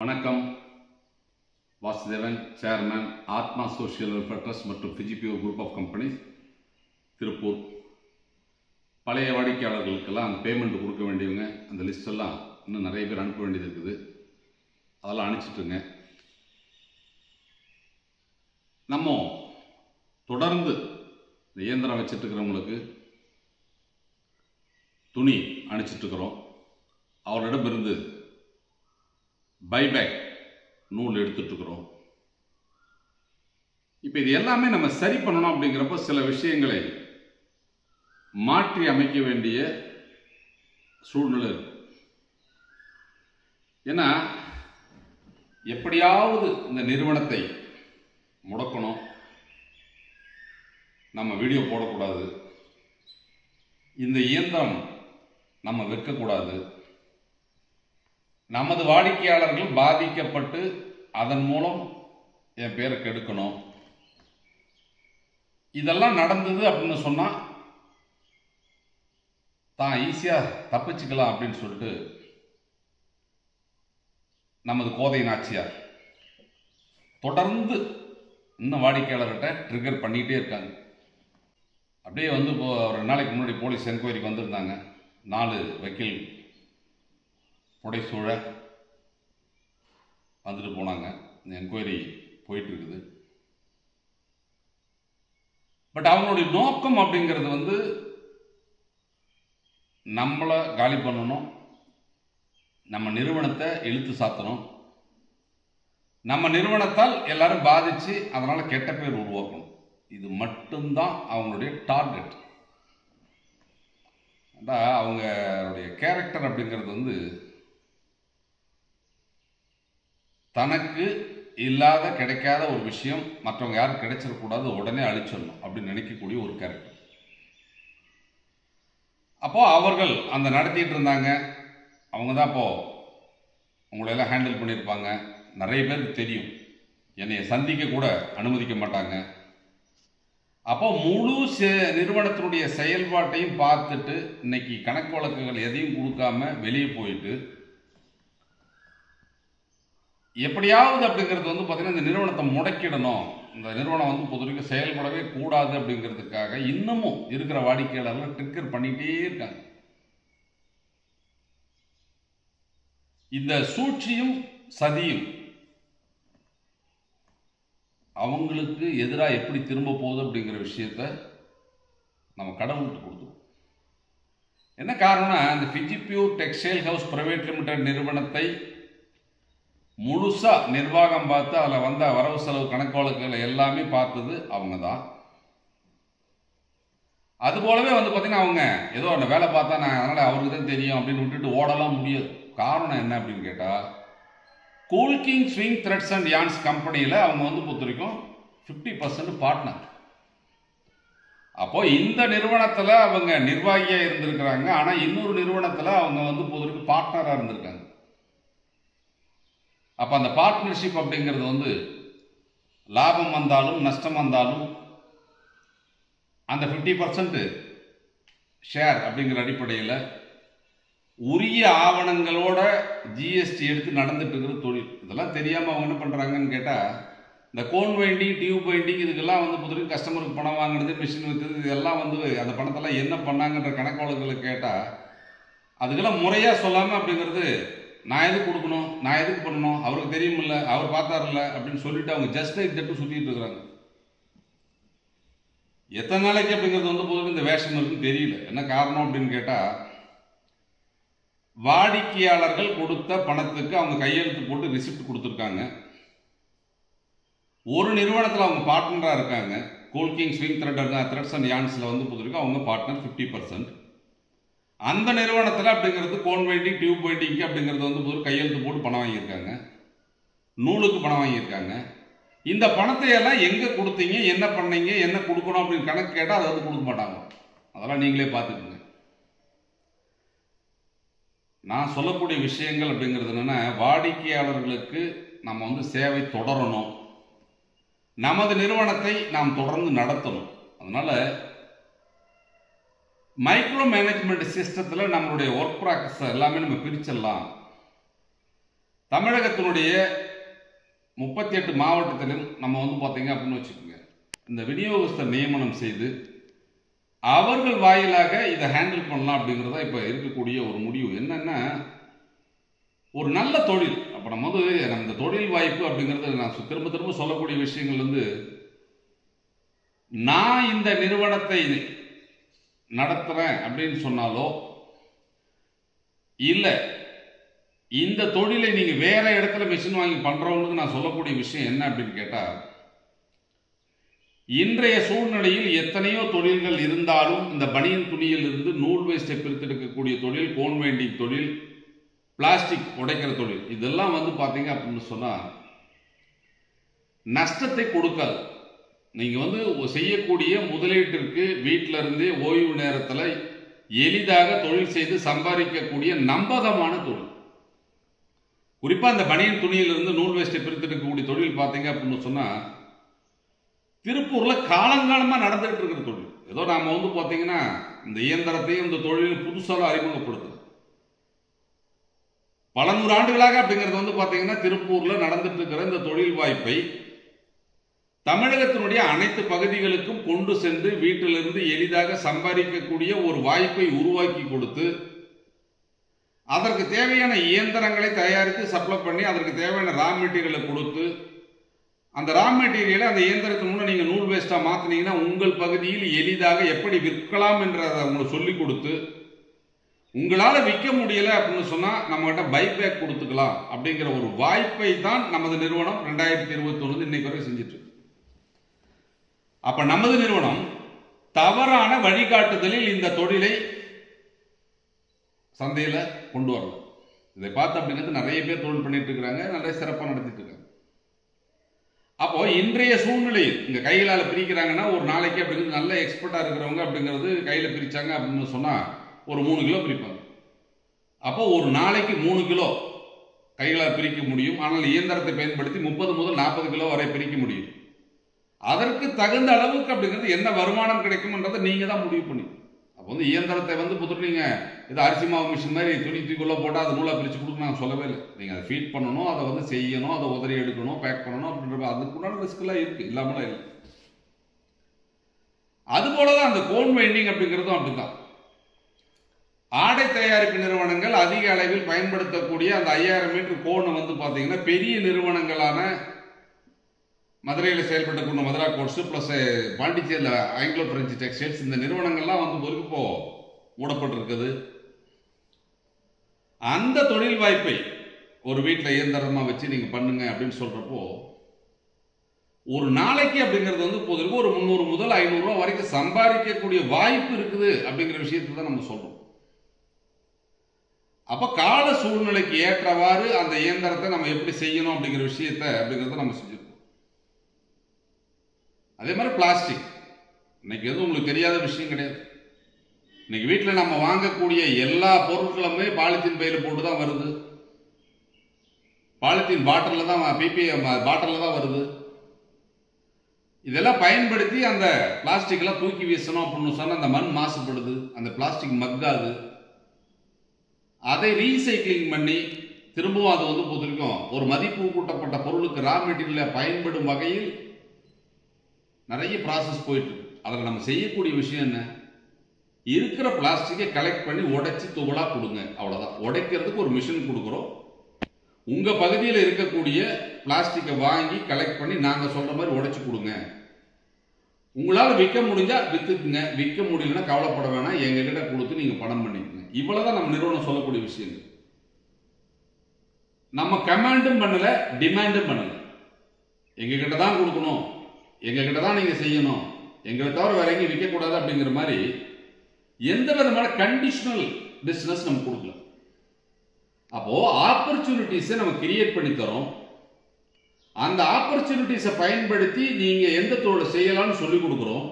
வணக்கம். வாசுதேவன், சேர்மன், ஆத்மா social welfare trust மற்றும் ஃபிஜிபிஓ குரூப் ஆஃப் கம்பெனிஸ், திருப்பூர். பழைய வாடிக்கையாளர்களுக்கெல்லாம் பேமெண்ட் கொடுக்க வேண்டியவங்க அந்த லிஸ்டெல்லாம் இன்னும் நிறைய பேர் அனுப்ப வேண்டியது இருக்குது. அதெல்லாம் அனுப்பிச்சிட்டுருங்க. நம்ம தொடர்ந்து இந்த இயந்திரம் வச்சுட்டுருக்கிறவங்களுக்கு துணி அனுப்பிச்சிட்ருக்கிறோம். அவரிடமிருந்து பைபேக் நூல் எடுத்துட்டுருக்குறோம். இப்போ இது எல்லாமே நம்ம சரி பண்ணணும். அப்படிங்கிறப்ப சில விஷயங்களை மாற்றி அமைக்க வேண்டிய சூழ்நிலை இருக்கு. ஏன்னா எப்படியாவது இந்த நிறுவனத்தை முடக்கணும், நம்ம வீடியோ போடக்கூடாது, இந்த இயந்திரம் நம்ம விற்கக்கூடாது, நமது வாடிக்கையாளர்கள் பாதிக்கப்பட்டு அதன் மூலம் என் பேரை கெடுக்கணும், இதெல்லாம் நடந்தது அப்படின்னு சொன்னால் தான் ஈஸியாக தப்பிச்சுக்கலாம் அப்படின்னு சொல்லிட்டு நமது கோதை நாச்சியார் தொடர்ந்து இன்னும் வாடிக்கையாளர்கிட்ட ட்ரிகர் பண்ணிகிட்டே இருக்காங்க. அப்படியே வந்து இப்போ 2 நாளைக்கு முன்னாடி போலீஸ் என்கொயரிக்கு வந்திருந்தாங்க. 4 வக்கீல் புடைசூழ வந்துட்டு போனாங்க. இந்த என்கொயரி போயிட்டு இருக்குது. பட் அவங்களுடைய நோக்கம் அப்படிங்கிறது வந்து நம்மளை காலி பண்ணணும், நம்ம நிறுவனத்தை இழுத்து சாத்தணும், நம்ம நிறுவனத்தால் எல்லாரும் பாதிச்சு அதனால கெட்ட பேர் உருவாக்கணும். இது மட்டும்தான் அவங்களுடைய டார்கெட். அவங்களுடைய கேரக்டர் அப்படிங்கிறது வந்து தனக்கு இல்லாத கிடைக்காத ஒரு விஷயம் மற்றவங்க யாரும் கிடைச்சிடக்கூடாது, உடனே அழிச்சிடணும் அப்படின்னு நினைக்கக்கூடிய ஒரு கேரக்டர். அப்போ அவர்கள் அந்த நடத்திட்டு இருந்தாங்க. அவங்க தான் அப்போ உங்களையெல்லாம் ஹேண்டில் பண்ணியிருப்பாங்க. நிறைய பேருக்கு தெரியும், என்னை சந்திக்க கூட அனுமதிக்க மாட்டாங்க. அப்போ முழு நிறுவனத்தினுடைய செயல்பாட்டையும் பார்த்துட்டு இன்னைக்கு கணக்கு வழக்குகள் எதையும் கொடுக்காம வெளியே போயிட்டு எப்படியாவது அப்படிங்கிறது வந்து பார்த்தீங்கன்னா இந்த நிறுவனத்தை முடக்கிடணும், இந்த நிறுவனம் வந்து பொதுவரைக்கும் செயல்படவே கூடாது அப்படிங்கிறதுக்காக இன்னமும் இருக்கிற வாடிக்கையாளர்கள் ட்ரிக்கர் பண்ணிகிட்டே இருக்காங்க. இந்த சூழ்ச்சியும் சதியும் அவங்களுக்கு எதிராக எப்படி திரும்ப போகுது அப்படிங்கிற விஷயத்த நம்ம கடவுள்கிட்ட கொடுத்துருவோம். என்ன காரணம்னா, இந்த ஃபிஜிபிஓ டெக்ஸ்டைல் ஹவுஸ் பிரைவேட் லிமிடெட் நிறுவனத்தை முழுசா நிர்வாகம் பார்த்து அதில் வந்த வரவு செலவு கணக்கு வழக்குகளை எல்லாமே பார்த்தது அவங்க தான். அது போலவே வந்து பார்த்தீங்கன்னா அவங்க ஏதோ அந்த வேலை பார்த்தா நான் அதனால் அவருக்கு தான் தெரியும் அப்படின்னு விட்டுட்டு ஓடலாம் முடியாது. காரணம் என்ன அப்படின்னு கேட்டால், cool king swing threads and yarns கம்பெனியில் அவங்க வந்து பொறுத்த வரைக்கும் 50% பார்ட்னர். அப்போ இந்த நிறுவனத்தில் அவங்க நிர்வாகியாக இருந்திருக்கிறாங்க. ஆனால் இன்னொரு நிறுவனத்தில் அவங்க வந்து பொறுத்த வரைக்கும் பார்ட்னராக இருந்திருக்காங்க. அப்போ அந்த பார்ட்னர்ஷிப் அப்படிங்கிறது வந்து லாபம் வந்தாலும் நஷ்டம் வந்தாலும் அந்த 50% ஷேர் அப்படிங்கிற அடிப்படையில் உரிய ஆவணங்களோட ஜிஎஸ்டி எடுத்து நடந்துட்டு இருக்கிற தொழில். இதெல்லாம் தெரியாமல் அவங்க என்ன பண்ணுறாங்கன்னு கேட்டால், இந்த கோன் வைண்டிங், டியூப் வைண்டிங், இதுக்கெல்லாம் வந்து புதுருக்கு கஸ்டமருக்கு பணம் வாங்கினது, மிஷின் விற்றது, இதெல்லாம் வந்து அந்த பணத்தெல்லாம் என்ன பண்ணாங்கன்ற கணக்கு வழக்குகளை கேட்டால் அதுக்கெல்லாம் முறையாக சொல்லாமல் அப்படிங்கிறது நான் எதுக்கு கொடுக்கணும், நான் எதுக்கு பண்ணணும், அவருக்கு தெரியுமில்ல, அவர் பார்த்தாருல்ல அப்படின்னு சொல்லிட்டு அவங்க ஜஸ்ட் லைக் தட்டு சுற்றிட்டு இருக்கிறாங்க. எத்தனை நாளைக்கு அப்படிங்கிறது வந்து பொதுவாக இந்த வேஷம் இருக்குன்னு தெரியல. என்ன காரணம் அப்படின்னு கேட்டால், வாடிக்கையாளர்கள் கொடுத்த பணத்துக்கு அவங்க கையெழுத்து போட்டு ரிசிப்ட் கொடுத்துருக்காங்க. ஒரு நிறுவனத்தில் அவங்க பார்ட்னராக இருக்காங்க. Cool king swing threads and யான்ஸில் வந்து பொறுத்தவரைக்கும் அவங்க பார்ட்னர் 50%. அந்த நிறுவனத்தில் அப்படிங்கிறது கோன் வைண்டிங், டியூப் வைண்டிங்க்கு அப்படிங்கிறது வந்து பொது கையெழுத்து போட்டு பணம் வாங்கியிருக்காங்க, நூலுக்கு பணம் வாங்கியிருக்காங்க. இந்த பணத்தை எல்லாம் எங்கே கொடுத்தீங்க, என்ன பண்ணீங்க, என்ன கொடுக்கணும் அப்படின்னு கணக்கு கேட்டால் அதை வந்து கொடுக்க மாட்டாங்க. அதெல்லாம் நீங்களே பார்த்துக்குங்க. நான் சொல்லக்கூடிய விஷயங்கள் அப்படிங்கிறது என்னென்னா, வாடிக்கையாளர்களுக்கு நம்ம வந்து சேவை தொடரணும், நமது நிறுவனத்தை நாம் தொடர்ந்து நடத்தணும். அதனால் மைக்ரோ மேனேஜ்மெண்ட் சிஸ்டத்தில் நம்மளுடைய ஒர்க் ப்ராக்டிஸ் எல்லாமே நம்ம பிரிச்சிடலாம். தமிழகத்தினுடைய 38 மாவட்டத்திலும் நம்ம வந்து பார்த்தீங்க அப்படின்னு வச்சுக்கோங்க, இந்த விநியோகஸ்தர் நியமனம் செய்து அவர்கள் வாயிலாக இதை ஹேண்டில் பண்ணலாம் அப்படிங்கிறதா இப்போ இருக்கக்கூடிய ஒரு முடிவு. என்னன்னா, ஒரு நல்ல தொழில். அப்போ நம்ம வந்து இந்த தொழில் வாய்ப்பு அப்படிங்கிறது நான் திரும்ப திரும்ப சொல்லக்கூடிய விஷயங்கள் வந்து, நான் இந்த நிறுவனத்தை நடத்துகிறேன் அப்படின்னு சொன்னாலோ, இல்லை இந்த தொழிலை நீங்கள் வேற இடத்துல மிஷின் வாங்கி பண்ணுறவங்களுக்கு நான் சொல்லக்கூடிய விஷயம் என்ன அப்படின்னு கேட்டால், இன்றைய சூழ்நிலையில் எத்தனையோ தொழில்கள் இருந்தாலும் இந்த பனியன் துணியில் இருந்து நூல் வேஸ்டை பிரித்தெடுக்கக்கூடிய தொழில், கோன் வைண்டிங் தொழில், பிளாஸ்டிக் உடைக்கிற தொழில், இதெல்லாம் வந்து பார்த்தீங்க அப்படின்னு சொன்னால் நஷ்டத்தை கொடுக்காது. நீங்கள் வந்து செய்யக்கூடிய முதலீட்டிற்கு வீட்டில இருந்தே ஓய்வு நேரத்தில் எளிதாக தொழில் செய்து சம்பாதிக்கக்கூடிய நம்பகமான தொழில். குறிப்பாக இந்த பனியன் துணியிலிருந்து நூல் வேஸ்டை பிரித்தெடுக்கக்கூடிய தொழில் பார்த்தீங்க அப்படின்னு சொன்னால் திருப்பூர்ல காலங்காலமாக நடந்துகிட்டு இருக்கிற தொழில். ஏதோ நாம வந்து பார்த்தீங்கன்னா இந்த இயந்திரத்தையும் இந்த தொழிலும் புதுசாக அறிமுகப்படுத்துது. பல நூறு ஆண்டுகளாக அப்படிங்கிறது வந்து பார்த்தீங்கன்னா திருப்பூர்ல நடந்துட்டு இருக்கிற இந்த தொழில் வாய்ப்பை தமிழகத்தினுடைய அனைத்து பகுதிகளுக்கும் கொண்டு சென்று வீட்டிலிருந்து எளிதாக சம்பாதிக்கக்கூடிய ஒரு வாய்ப்பை உருவாக்கி கொடுத்து, அதற்கு தேவையான இயந்திரங்களை தயாரித்து சப்ளை பண்ணி, அதற்கு தேவையான ரா மெட்டீரியலை கொடுத்து, அந்த ரா மெட்டீரியலை அந்த இயந்திரத்தின் மூலம் நீங்கள் நூல் வேஸ்ட்டாக மாற்றினீங்கன்னா உங்கள் பகுதியில் எளிதாக எப்படி விற்கலாம் என்றதை உங்களுக்கு சொல்லிக் கொடுத்து, உங்களால் விற்க முடியலை அப்படின்னு சொன்னால் நம்மகிட்ட பைபேக் கொடுத்துக்கலாம் அப்படிங்கிற ஒரு வாய்ப்பை தான் நமது நிறுவனம் 2021 இன்னைக்கு வரை செஞ்சுட்டு இருக்கு. அப்போ நமது நிறுவனம் தவறான வழிகாட்டுதலில் இந்த தொழிலை சந்தையில் கொண்டு வரலாம். இதை பார்த்து அப்படிங்கிறது நிறைய பேர் தொழில் பண்ணிட்டு இருக்கிறாங்க, நிறைய சிறப்பாக நடத்திட்டு இருக்காங்க. அப்போ இன்றைய சூழ்நிலையில் இங்க கைகளால் பிரிக்கிறாங்கன்னா ஒரு நாளைக்கு அப்படிங்கிறது நல்ல எக்ஸ்பர்ட்டா இருக்கிறவங்க அப்படிங்கிறது கையில பிரிச்சாங்க அப்படின்னு சொன்னா ஒரு 3 கிலோ பிரிப்பாங்க. அப்போ ஒரு நாளைக்கு 3 கிலோ கைகளால் பிரிக்க முடியும். ஆனால் இயந்திரத்தை பயன்படுத்தி 30 முதல் 40 கிலோ வரை பிரிக்க முடியும். அதற்கு தகுந்த அளவுக்கு அப்படிங்கிறது என்ன வருமானம் கிடைக்கும்ன்றதை நீங்க தான் முடிவு பண்ணி. அப்போ வந்து இயந்திரத்தை வந்து புதுட்டு நீங்க இது அரிசி மாவு மிஷின் மாதிரி துணி தூக்குள்ள போட்டால் அது நூலாக பிரித்து கொடுக்க நான் சொல்லவே இல்லை. நீங்கள் அதை ஃபீட் பண்ணணும், அதை வந்து செய்யணும், அதை உதறி எடுக்கணும், பேக் பண்ணணும் அப்படின்ற அதுக்குண்டான ரிஸ்க்லாம் இருக்குது, இல்லாமலாம் இல்லை. அதுபோல தான் அந்த கோன் வைண்டிங் அப்படிங்கிறதும் அப்படிதான். ஆடை தயாரிப்பு நிறுவனங்கள் அதிக அளவில் பயன்படுத்தக்கூடிய அந்த 5000 மீட்டர் கோனை வந்து பார்த்தீங்கன்னா பெரிய நிறுவனங்களான மதுரையில் செயல்பட்டு மதுரா கோட்ஸ் பிளஸ் பாண்டிச்சேரியில் ஆங்கிலோ பிரெஞ்சு டெக்ஸ்டைல்ஸ், இந்த நிறுவனங்கள்லாம் வந்து இப்போ மூடப்பட்டிருக்குது. அந்த தொழில் வாய்ப்பை ஒரு வீட்டில் இயந்திரமாக வச்சு நீங்கள் பண்ணுங்க அப்படின்னு சொல்றப்போ ஒரு நாளைக்கு அப்படிங்கிறது வந்து பொதுவாக ஒரு 300 முதல் 500 ரூபா வரைக்கும் சம்பாதிக்கக்கூடிய வாய்ப்பு இருக்குது அப்படிங்கிற விஷயத்தை தான் நம்ம சொல்றோம். அப்போ கால சூழ்நிலைக்கு ஏற்றவாறு அந்த இயந்திரத்தை நம்ம எப்படி செய்யணும் அப்படிங்கிற விஷயத்த அப்படிங்கிறத நம்ம செஞ்சிருக்கோம். அதே மாதிரி பிளாஸ்டிக் இன்னைக்கு எதுவும் உங்களுக்கு தெரியாத விஷயம் கிடையாது. இன்னைக்கு வீட்டில் நம்ம வாங்கக்கூடிய எல்லா பொருட்களுமே பாலித்தீன் பையில போட்டு தான் வருது. பாலித்தீன் பாட்டிலில் தான் பாட்டிலில் தான் வருது. இதெல்லாம் பயன்படுத்தி அந்த பிளாஸ்டிக் எல்லாம் தூக்கி வீசணும் அப்படின்னு சொன்னா அந்த மண் மாசுபடுது, அந்த பிளாஸ்டிக் மக்காது. அதை ரீசைக்கிளிங் பண்ணி திரும்பவும் அது வந்து பொறுத்திருக்கும் ஒரு மதிப்பு கூட்டப்பட்ட பொருளுக்கு ரா மெட்டீரியலை பயன்படும் வகையில் நிறைய ப்ராசஸ் போயிட்டு இருக்கு. அதில் நம்ம செய்யக்கூடிய விஷயம் என்ன, இருக்கிற பிளாஸ்டிக்கை கலெக்ட் பண்ணி உடைச்சி துகளா கொடுங்க, அவ்வளவுதான். உடைக்கிறதுக்கு ஒரு மிஷின் கொடுக்குறோம். உங்க பகுதியில் இருக்கக்கூடிய பிளாஸ்டிக்கை வாங்கி கலெக்ட் பண்ணி நாங்க சொல்ற மாதிரி உடைச்சு கொடுங்க. உங்களால விற்க முடிஞ்சா வித்துக்குங்க, விற்க முடியலன்னா கவலைப்பட வேணாம், எங்க கிட்ட கொடுத்து நீங்க பணம் பண்ணிக்கங்க. இவ்வளவுதான் நம்ம நிறுவனம் சொல்லக்கூடிய விஷயங்கள். நம்ம கமாண்டும் பண்ணல, டிமாண்டும் பண்ணல. எங்க கிட்ட தான் கொடுக்கணும், எங்க கிட்ட தான் நீங்க செய்யணும், எங்களை தவிர வேற எங்கேயும் விற்க கூடாது அப்படிங்கிற மாதிரி எந்த விதமான கண்டிஷனல் பிசினஸ் நம்ம கொடுக்கல. அப்போ ஆப்பர்ச்சுனிட்டிஸை நம்ம கிரியேட் பண்ணி தரோம். அந்த ஆப்பர்ச்சுனிட்டிஸை பயன்படுத்தி நீங்க எந்த தொழில் செய்யலாம்னு சொல்லி கொடுக்குறோம்.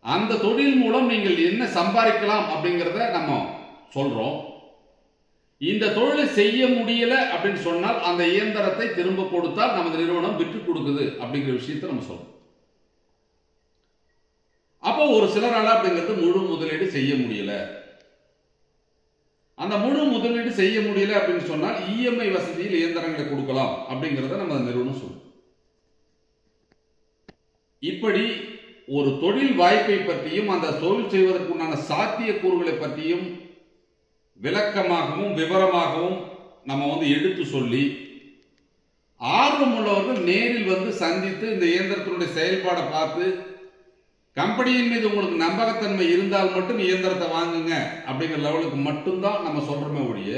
அந்த தொழில் மூலம் நீங்கள் என்ன சம்பாதிக்கலாம் அப்படிங்கிறத நம்ம சொல்றோம். இந்த தொழிலை செய்ய முடியல அப்படின்னு சொன்னால் அந்த இயந்திரத்தை திரும்ப கொடுத்தால் நமது நிறுவனம் விற்று கொடுக்குது அப்படிங்கிற விஷயத்தை நம்ம சொல்றோம். அப்போ ஒரு சிலரால அப்படிங்கிறது முழு முதலீடு செய்ய முடியல, அந்த முழு முதலீடு செய்ய முடியல அப்படின்னு சொன்னால் இஎம்ஐ வசதியில் இயந்திரங்களை கொடுக்கலாம் அப்படிங்கிறத நம்ம நிறுவனம் சொல்லுவோம். இப்படி ஒரு தொழில் வாய்ப்பை பற்றியும் அந்த தொழில் செய்வதற்குண்டான சாத்தியக்கூறுகளை பற்றியும் விளக்கமாகவும் விவரமாகவும் நம்ம எடுத்து சொல்லி ஆர்வம் உள்ளவர்கள் நேரில் சந்தித்து இந்த இயந்திரத்தினுடைய செயல்பாடை பார்த்து கம்பெனியின் மீது உங்களுக்கு நம்பகத்தன்மை இருந்தால் மட்டும் இயந்திரத்தை வாங்குங்க அப்படிங்கிற லெவலுக்கு மட்டும்தான் நம்ம சொல்றோமே ஒழிய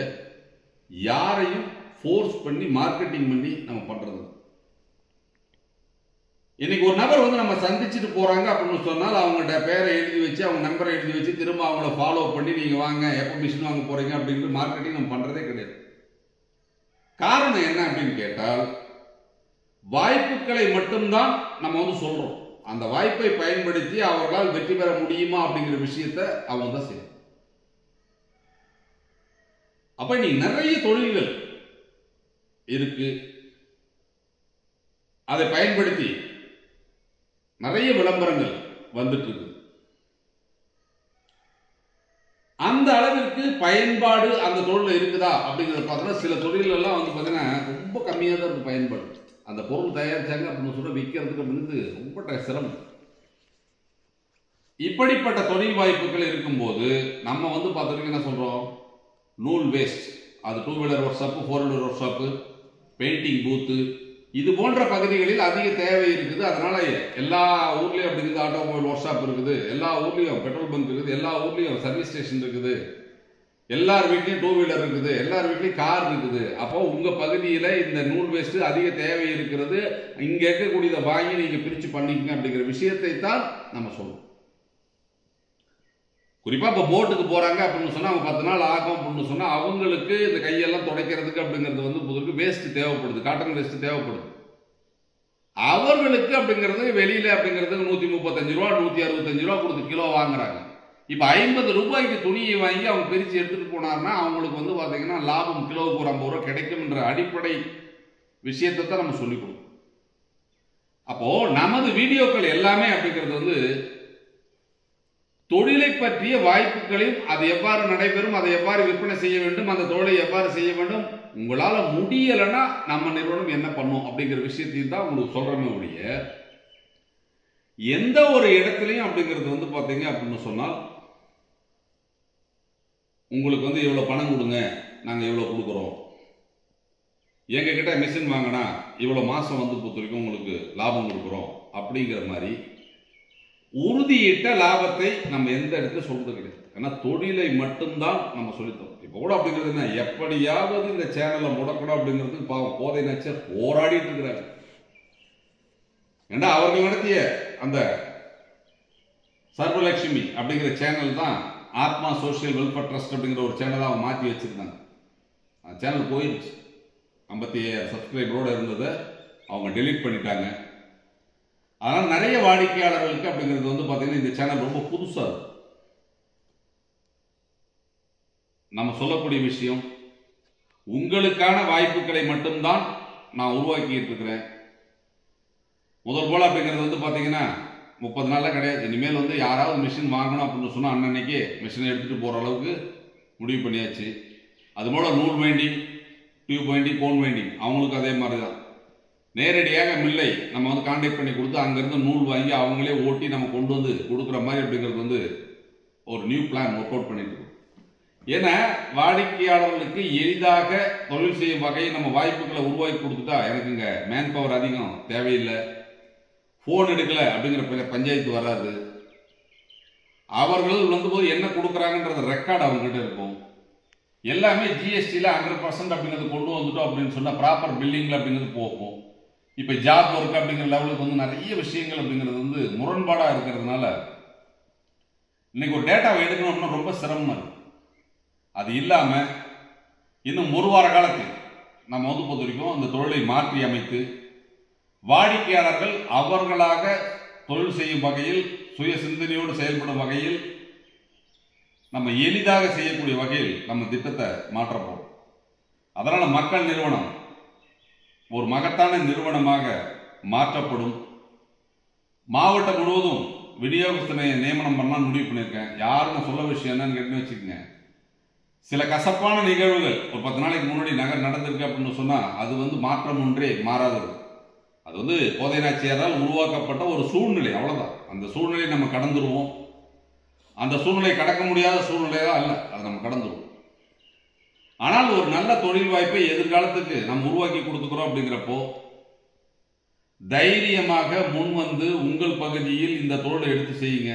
யாரையும் ஃபோர்ஸ் பண்ணி மார்க்கெட்டிங் பண்ணி நம்ம பண்றது. இன்னைக்கு ஒரு நபர் நம்ம சந்திச்சுட்டு போறாங்க அப்படின்னு சொன்னால் அவங்கள்ட்ட பேரை எழுதி வச்சு அவங்க நம்பரை எழுதி வச்சு திரும்ப அவங்கள ஃபாலோ பண்ணி நீங்க வாங்க எப்போ மிஷின் வாங்க போறீங்க அப்படிங்கிற மார்க்கெட்டிங் நம்ம பண்றதே கிடையாது. காரணம் என்ன அப்படின்னு கேட்டால் வாய்ப்புகளை மட்டும்தான் நம்ம சொல்றோம். அந்த வாய்ப்பை பயன்படுத்தி அவர்களால் வெற்றி பெற முடியுமா அப்படிங்கிற விஷயத்தை அவங்க தான் செய்யும். அப்ப நீ நிறைய தொழில்கள் இருக்கு, அதை பயன்படுத்தி நிறைய விளம்பரங்கள் வந்துட்டு இருக்கு. அந்த அளவிற்கு பயன்பாடு அந்த தொழில் இருக்குதா அப்படிங்கிறத பார்த்தோன்னா சில தொழில் எல்லாம் பார்த்தீங்கன்னா ரொம்ப கம்மியாக தான் இருக்கு பயன்பாடு. அந்த பொருள் தயாரிச்சாங்க அப்படின்னு சொல்ல விற்கிறதுக்கு அப்படின்னு ரொம்ப சிரமம். இப்படிப்பட்ட தொழில் வாய்ப்புகள் இருக்கும்போது நம்ம பார்த்தோன்னா என்ன சொல்றோம், நூல் வேஸ்ட், அது 2 wheeler work shop, 4 wheeler work shop, painting பூத்து, இது போன்ற பகுதிகளில் அதிக தேவை இருக்குது. அதனால எல்லா ஊர்லயும் அப்படி இருக்குது, ஆட்டோமொபைல் ஒர்க் ஷாப் இருக்குது, எல்லா ஊர்லயும் பெட்ரோல் பங்க் இருக்குது, எல்லா ஊர்லயும் சர்வீஸ் ஸ்டேஷன் இருக்குது, எல்லார் வீட்லயும் 2 வீலர் இருக்குது, எல்லார் வீட்லயும் கார் இருக்குது. அப்போ உங்க பகுதியில இந்த நூல் வேஸ்ட் அதிக தேவை இருக்கிறது, இங்க இருக்கக்கூடியதை வாங்கி நீங்க பிரிச்சு பண்ணிக்கங்க அப்படிங்கிற விஷயத்தை தான் நம்ம சொல்றோம். குறிப்பா இப்ப போட்டுக்கு போறாங்க அப்படின்னு சொன்னா அவங்க 10 நாள் ஆகும் அப்படின்னு சொன்னா அவங்களுக்கு இந்த கையெல்லாம் துடைக்கிறதுக்கு அப்படிங்கிறது புதுக்கு வேஸ்ட் தேவைப்படுது, காட்டன் வேஸ்ட் தேவைப்படுது. அவர்களுக்கு அப்படிங்கிறது வெளியில அப்படிங்கிறது 135 ரூபா 165 ரூபா கொடுத்து கிலோ வாங்குறாங்க. இப்ப 50 ரூபாய்க்கு துணியை வாங்கி அவங்க பிரிச்சு எடுத்துட்டு போனார்னா அவங்களுக்கு பாத்தீங்கன்னா லாபம் கிலோவுக்கு ஒரு 50 ரூபாய் கிடைக்கும் என்ற அடிப்படை விஷயத்தை தான் நம்ம சொல்லிக் கொடுக்கணும். அப்போ நமது வீடியோக்கள் எல்லாமே அப்படிங்கிறது தொழிலை பற்றிய வாய்ப்புகளையும் அது எவ்வாறு நடைபெறும், அதை எவ்வாறு விற்பனை செய்ய வேண்டும், அந்த தொழிலை எவ்வாறு செய்ய வேண்டும், உங்களால முடியலைன்னா நம்ம நிறுவனம் என்ன பண்ணும் அப்படிங்கிற விஷயத்தையும் தான் உங்களுக்கு சொல்றமே ஒழிய எந்த ஒரு இடத்துலையும் அப்படிங்கிறது பாத்தீங்க அப்படின்னு சொன்னால் உங்களுக்கு இவ்வளவு பணம் கொடுங்க நாங்க இவ்வளவு கொடுக்குறோம், எங்க கிட்ட மிஷின் வாங்கினா இவ்வளவு மாசம் பொறுத்த வரைக்கும் உங்களுக்கு லாபம் கொடுக்குறோம் அப்படிங்கிற மாதிரி உறுதியிட்ட லாபத்தை நம்ம எந்த இடத்துல சொல்றது கிடையாது. ஏன்னா தொழிலை மட்டும்தான் நம்ம சொல்லித்தோம். இப்ப கூட அப்படிங்கிறது என்ன, எப்படியாவது இந்த சேனலை முடக்கணும் அப்படிங்கிறதுக்கு பாவம் போதை நச்சர் போராடிட்டு இருக்கிறாங்க. ஏன்னா அவர்கள் நடத்திய அந்த சர்வலட்சுமி அப்படிங்கிற சேனல் தான் ஆத்மா சோசியல் வெல்ஃபேர் ட்ரஸ்ட் அப்படிங்கிற ஒரு சேனலை அவங்க மாற்றி வச்சிருந்தாங்க. அந்த சேனல் போயிடுச்சு. 57 சப்ஸ்கிரைபரோடு இருந்ததை அவங்க டெலீட் பண்ணிட்டாங்க. அதனால் நிறைய வாடிக்கையாளர்களுக்கு அப்படிங்கிறது பார்த்தீங்கன்னா இந்த சேனல் ரொம்ப புதுசாக இருக்கு. நம்ம சொல்லக்கூடிய விஷயம் உங்களுக்கான வாய்ப்புகளை மட்டும்தான் நான் உருவாக்கிட்டு இருக்கிறேன். முதல் போல அப்படிங்கிறது பார்த்தீங்கன்னா 30 நாள்ல கிடையாது. இனிமேல் யாராவது மிஷின் வாங்கணும் அப்படின்னு சொன்னால் அன்னன்னைக்கு மிஷினை எடுத்துகிட்டு போகிற அளவுக்கு முடிவு பண்ணியாச்சு. அதுபோல் நூல் winding, tube winding, cone winding அவங்களுக்கு அதே மாதிரி தான் நேரடியாக மில்லை நம்ம கான்டாக்ட் பண்ணி கொடுத்து அங்கேருந்து நூல் வாங்கி அவங்களே ஓட்டி நம்ம கொண்டு கொடுக்குற மாதிரி அப்படிங்கிறது ஒரு நியூ பிளான் ஒர்க் அவுட் பண்ணிட்டு இருக்கோம். ஏன்னா வாடிக்கையாளர்களுக்கு எளிதாக தொழில் செய்யும் வகையில் நம்ம வாய்ப்புகளை உருவாக்கி கொடுத்துட்டா எனக்கு இங்கே மேன் பவர் அதிகம் தேவையில்லை, ஃபோன் எடுக்கல அப்படிங்கிற பஞ்சாயத்து வராது. அவர்கள் போது என்ன கொடுக்குறாங்கன்றது ரெக்கார்டு அவங்ககிட்ட இருக்கும். எல்லாமே ஜிஎஸ்டியில் 100% அப்படிங்கிறது கொண்டு வந்துட்டோம் அப்படின்னு சொன்னால் ப்ராப்பர் பில்லிங்கில் அப்படிங்கிறது போகும். இப்போ ஜாப் ஒர்க் அப்படிங்கிற லெவலுக்கு நிறைய விஷயங்கள் அப்படிங்கிறது முரண்பாடாக இருக்கிறதுனால இன்னைக்கு ஒரு டேட்டாவை எடுக்கணும்னா ரொம்ப சிரமமாக இருக்கு. அது இல்லாமல் இன்னும் 1 வார காலத்தில் நம்ம பொறுத்த வரைக்கும் அந்த தொழிலை மாற்றி அமைத்து வாடிக்கையாளர்கள் அவர்களாக தொழில் செய்யும் வகையில் சுய சிந்தனையோடு செயல்படும் வகையில் நம்ம எளிதாக செய்யக்கூடிய வகையில் நம்ம திட்டத்தை மாற்றப்போம். அதனால மக்கள் நிறுவனம் ஒரு மகத்தான நிறுவனமாக மாற்றப்படும். மாவட்டம் முழுவதும் விநியோகத்தினை நியமனம் பண்ண முடிவு பண்ணியிருக்கேன். யாருன்னு சொல்ல விஷயம் என்னன்னு கேட்டு வச்சுக்கோங்க. சில கசப்பான நிகழ்வுகள் ஒரு 10 நாளைக்கு முன்னாடி நடந்திருக்கு அப்படின்னு சொன்னா அது வந்து மாற்றம் ஒன்றே மாறாதது. அது வந்து கோதை நாச்சியாரால் உருவாக்கப்பட்ட ஒரு சூழ்நிலை, அவ்வளவுதான். அந்த சூழ்நிலையை நம்ம கடந்துருவோம். அந்த சூழ்நிலை கடக்க முடியாத சூழ்நிலையா அல்ல, அதை நம்ம கடந்துருவோம். ஆனால் ஒரு நல்ல தொழில் வாய்ப்பை எதிர்காலத்துக்கு நம்ம உருவாக்கி கொடுத்துக்கிறோம் அப்படிங்கிறப்போ தைரியமாக முன் வந்து உங்கள் பகுதியில் இந்த தொழிலை எடுத்து செய்யுங்க.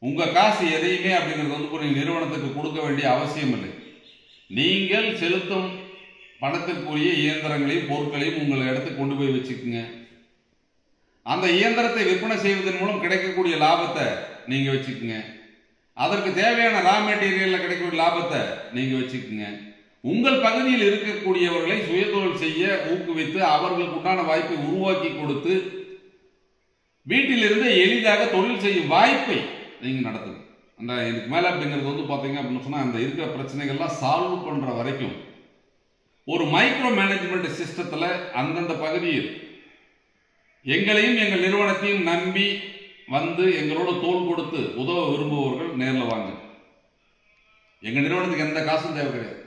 உங்க காசு எதையுமே அப்படிங்கிறது வந்து ஒரு நிறுவனத்துக்கு கொடுக்க வேண்டிய அவசியம் இல்லை. நீங்கள் செலுத்தும் பணத்திற்குரிய இயந்திரங்களையும் பொருட்களையும் உங்கள் இடத்துக்கு கொண்டு போய் வச்சுக்குங்க. அந்த இயந்திரத்தை விற்பனை செய்வதன் மூலம் கிடைக்கக்கூடிய லாபத்தை நீங்க வச்சுக்குங்க. அதற்கு தேவையான ரா மெட்டீரியல்ல கிடைக்கக்கூடிய லாபத்தை நீங்க வச்சுக்குங்க. உங்கள் பகுதியில் இருக்கக்கூடியவர்களை சுயதொழில் செய்ய ஊக்குவித்து அவர்களுக்கு உண்டான வாய்ப்பை உருவாக்கி கொடுத்து வீட்டிலிருந்து எளிதாக தொழில் செய்யும் வாய்ப்பை நீங்க நடத்துங்க. அந்த இதுக்கு மேல அப்படிங்கிறது வந்து பாத்தீங்க அப்படின்னு சொன்னா அந்த இருக்கிற பிரச்சனைகள்லாம் சால்வ் பண்ற வரைக்கும் ஒரு மைக்ரோ மேனேஜ்மெண்ட் சிஸ்டத்துல அந்தந்த பகுதியில் எங்களையும் எங்கள் நிறுவனத்தையும் நம்பி வந்து எங்களோட தோள் கொடுத்து உதவ விரும்புபவர்கள் நேரில் வாங்க. எங்க நிறுவனத்துக்கு எந்த காசும் தேவை கிடையாது.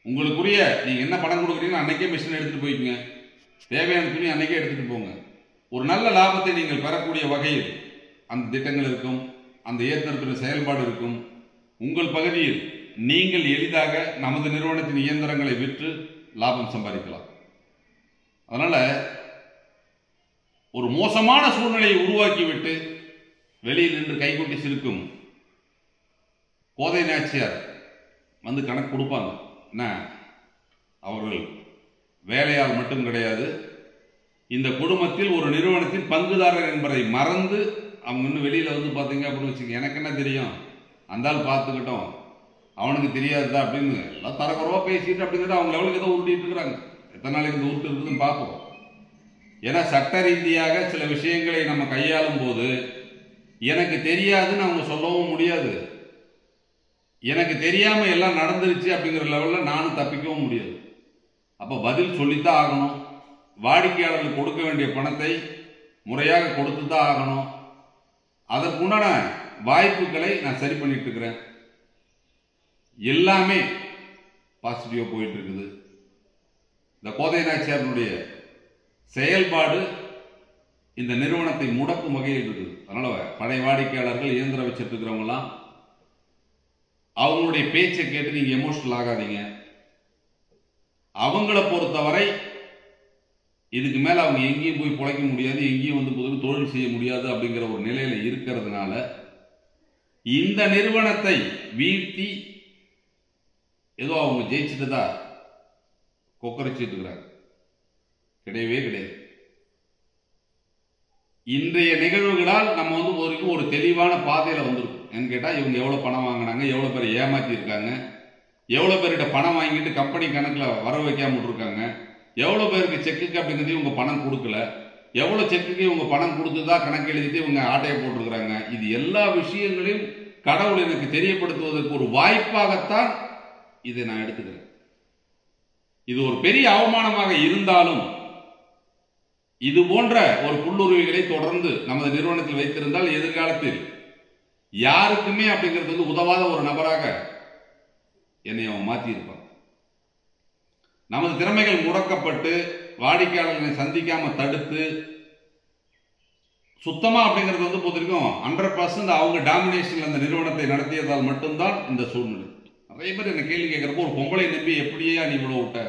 உங்களுக்குரிய நீங்க என்ன பணம் கொடுக்குறீங்களோ அன்னைக்கே மிஷின் எடுத்துட்டு போய்க்குங்க. தேவையான துணி அன்னைக்கே எடுத்துட்டு போங்க. ஒரு நல்ல லாபத்தை நீங்கள் பெறக்கூடிய வகையில் அந்த திட்டங்கள் இருக்கும், அந்த இயந்திரத்துடைய செயல்பாடு இருக்கும். உங்கள் பகுதியில் நீங்கள் எளிதாக நமது நிறுவனத்தின் இயந்திரங்களை விற்று லாபம் சம்பாதிக்கலாம். அதனால ஒரு மோசமான சூழ்நிலையை உருவாக்கிவிட்டு வெளியில் நின்று கைகொட்டி சிரிக்கும் கோதை நாச்சியார் வந்து கணக்கு கொடுப்பாங்க. என்ன, அவர்கள் வேலையால் மட்டும் கிடையாது, இந்த குடும்பத்தில் ஒரு நிறுவனத்தின் பங்குதாரர் என்பதை மறந்து அவங்க இன்னும் வெளியில வந்து பார்த்தீங்க அப்படின்னு வச்சுக்க, எனக்கு என்ன தெரியும், அந்த ஆள் பார்த்துக்கிட்டோம், அவனுக்கு தெரியாதுதான் அப்படின்னு எல்லாம் தரக்குறவா பேசிட்டு அப்படிங்கிறது அவங்க லெவலுக்கு ஏதோ உருட்டிட்டு இருக்கிறாங்க. எத்தனை நாளைக்கு இந்த உருட்டு இருக்குதுன்னு பார்ப்போம். ஏன்னா சட்ட ரீதியாக சில விஷயங்களை நம்ம கையாளும் போது எனக்கு தெரியாதுன்னு அவங்க சொல்லவும் முடியாது. எனக்கு தெரியாம எல்லாம் நடந்துருச்சு அப்படிங்கிற லெவல்ல நானும் தப்பிக்கவும் முடியாது. அப்ப பதில் சொல்லித்தான் ஆகணும். வாடிக்கையாளர்களுக்கு கொடுக்க வேண்டிய பணத்தை முறையாக கொடுத்து தான் ஆகணும். அதற்குண்டான வாய்ப்புகளை நான் சரி பண்ணிட்டு இருக்கிறேன். எல்லாமே பாசிட்டிவா போயிட்டு இருக்குது. இந்த கோதை நாச்சியாருடைய செயல்பாடு இந்த நிறுவனத்தை முடக்கும் வகையில் இருக்குது. அதனால பழைய வாடிக்கையாளர்கள் இயந்திரம் வச்சிட்டு இருக்கிறவங்கலாம் அவங்களுடைய பேச்சை கேட்டு நீங்க எமோஷனல் ஆகாதீங்க. அவங்கள பொறுத்தவரை இதுக்கு மேல அவங்க எங்கேயும் போய் பிழைக்க முடியாது, எங்கேயும் வந்து புது தொழில் செய்ய முடியாது அப்படிங்கிற ஒரு நிலையில இருக்கிறதுனால இந்த நிறுவனத்தை வீழ்த்தி ஏதோ அவங்க ஜெயிச்சுட்டுதா கொக்கரிச்சிட்டு இருக்கிறாங்க. கிடையவே கிடையாது. இன்றைய நிகழ்வுகளால் நம்ம வந்து ஒரு தெளிவான பாதையில வந்திருக்கும். என்ன கேட்டா இவங்க எவ்வளவு பணம் வாங்கினாங்க, எவ்வளவு பேர் ஏமாத்தி இருக்காங்க, எவ்வளவு பேர்கிட்ட பணம் வாங்கிட்டு கம்பெனி கணக்குல வர வைக்காம இருக்காங்க, எவ்வளவு பேருக்கு செக்குக்கு அப்படிங்கிறது இவங்க பணம் கொடுக்கல, எவ்வளவு செக்குக்கு இவங்க பணம் கொடுத்துதான் கணக்கு எழுதிட்டு இவங்க ஆட்டையை போட்டிருக்கிறாங்க. இது எல்லா விஷயங்களையும் கடவுள் எனக்கு தெரியப்படுத்துவதற்கு ஒரு வாய்ப்பாகத்தான் இதை நான் எடுத்துக்கிறேன். இது ஒரு பெரிய அவமானமாக இருந்தாலும் இது போன்ற ஒரு புல்லுருவிகளை தொடர்ந்து நமது நிறுவனத்தில் வைத்திருந்தால் எதிர்காலத்தில் யாருக்குமே அப்படிங்கிறது வந்து உதவாத ஒரு நபராக என்னை அவன் மாற்றி இருப்பான். நமது திறமைகள் முடக்கப்பட்டு வாடிக்கையாளர்களை சந்திக்காம தடுத்து சுத்தமா அப்படிங்கிறது வந்து பொறுத்திருக்கும் 100% அவங்க டாமினேஷன்ல அந்த நிறுவனத்தை நடத்தியதால் மட்டும்தான் இந்த சூழ்நிலை. நிறைய பேர் என்ன கேள்வி கேட்கிறப்போ ஒரு பொம்பளை நம்பி எப்படியா நீ இவ்வளவு விட்ட,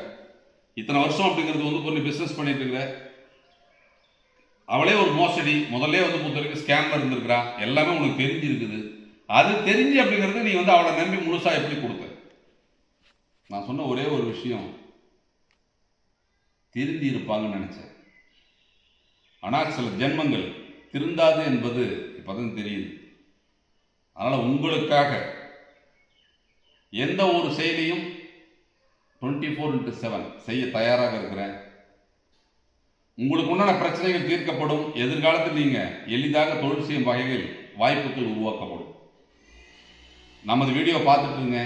இத்தனை வருஷம் அப்படிங்கிறது வந்து பொண்ணு பிசினஸ் பண்ணிட்டு இருக்கிற, அவளே ஒரு மோசடி, முதல்ல வந்து பொறுத்தவரைக்கும் ஸ்கேம்ல இருந்திருக்கிறா, எல்லாமே உனக்கு தெரிஞ்சிருக்குது, அது தெரிஞ்சு அப்படிங்கிறது நீ வந்து அவளை நம்பி முழுசா எப்படி கொடுத்த? நான் சொன்ன ஒரே ஒரு விஷயம், திருந்தி இருப்பாங்கன்னு நினைச்சேன். ஆனால் சில ஜென்மங்கள் திருந்தாது என்பது இப்பதான் தெரியுது. அதனால உங்களுக்காக எந்த ஒரு செயலையும் 24/7 செய்ய தயாராக இருக்கிறேன். உங்களுக்கு உண்டான பிரச்சனைகள் தீர்க்கப்படும். எதிர்காலத்தில் நீங்க எளிதாக தொழில் செய்யும் வகையில் வாய்ப்புகள் உருவாக்கப்படும். நமது வீடியோ பார்த்துட்டுங்க,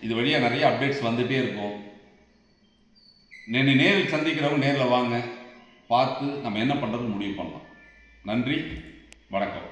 இது வழியா நிறைய அப்டேட்ஸ் வந்துட்டே இருக்கும். நேரில் சந்திக்கிறவங்க நேரில் வாங்க, பார்த்து நம்ம என்ன பண்றது முடிவு பண்ணலாம். நன்றி, வணக்கம்.